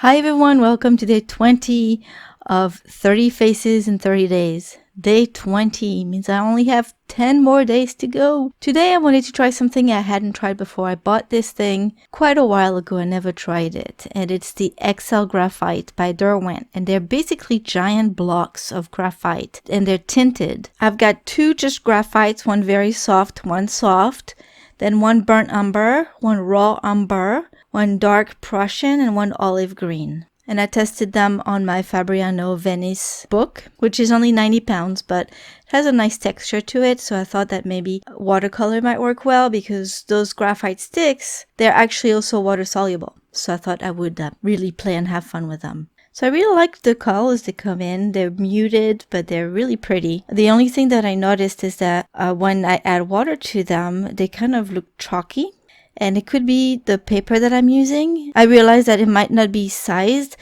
Hi everyone, welcome to day 20 of 30 faces in 30 days. Day 20 means I only have 10 more days to go. Today I wanted to try something I hadn't tried before. I bought this thing quite a while ago and never tried it. And it's the XL graphite by Derwent. And they're basically giant blocks of graphite and they're tinted. I've got two just graphites, one very soft, one soft. Then one burnt umber, one raw umber, one dark Prussian, and one olive green. And I tested them on my Fabriano Venice book, which is only 90 pounds, but it has a nice texture to it. So I thought that maybe watercolor might work well because those graphite sticks, they're actually also water soluble. So I thought I would really play and have fun with them. So I really like the colors that come in. They're muted, but they're really pretty. The only thing that I noticed is that when I add water to them, they kind of look chalky. And it could be the paper that I'm using. I realized that it might not be sized,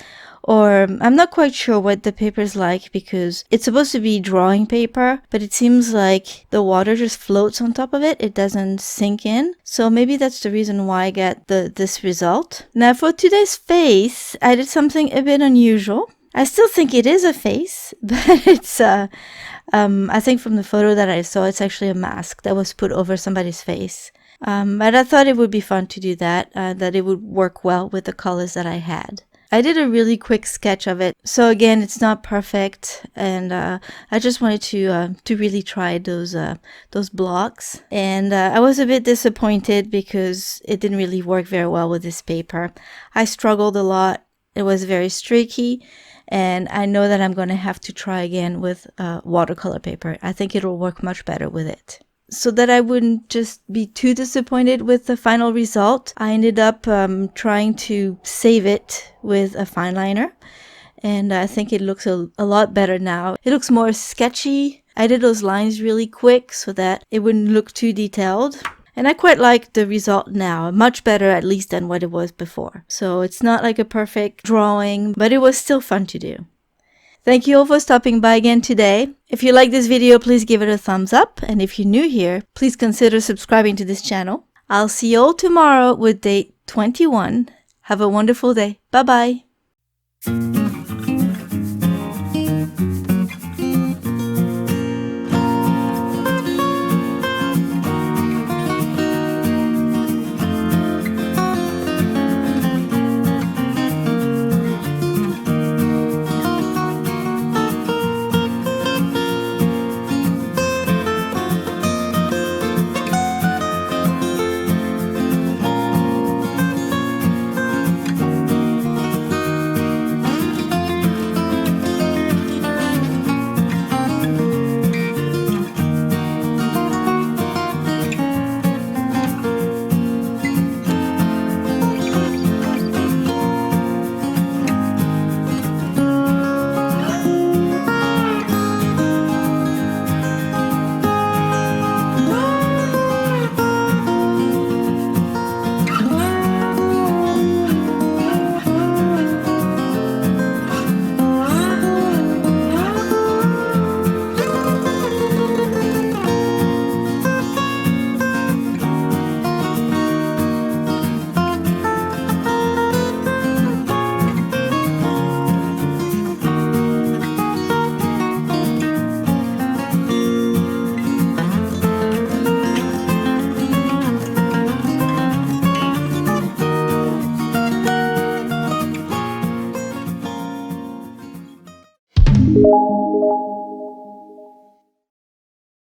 or I'm not quite sure what the paper is like because it's supposed to be drawing paper, but it seems like the water just floats on top of it. It doesn't sink in. So maybe that's the reason why I get this result. Now for today's face, I did something a bit unusual. I still think it is a face, but it's I think from the photo that I saw, it's actually a mask that was put over somebody's face. But I thought it would be fun to do that it would work well with the colors that I had. I did a really quick sketch of it. So again, it's not perfect. And I just wanted to really try those blocks. And I was a bit disappointed because it didn't really work very well with this paper. I struggled a lot. It was very streaky. And I know that I'm going to have to try again with watercolor paper. I think it'll work much better with it. So that I wouldn't just be too disappointed with the final result, I ended up trying to save it with a fine liner. And I think it looks a lot better now. It looks more sketchy. I did those lines really quick so that it wouldn't look too detailed. And I quite like the result now, much better at least than what it was before. So it's not like a perfect drawing, but it was still fun to do. Thank you all for stopping by again today. If you like this video, please give it a thumbs up. And if you're new here, please consider subscribing to this channel. I'll see you all tomorrow with day 21. Have a wonderful day. Bye-bye.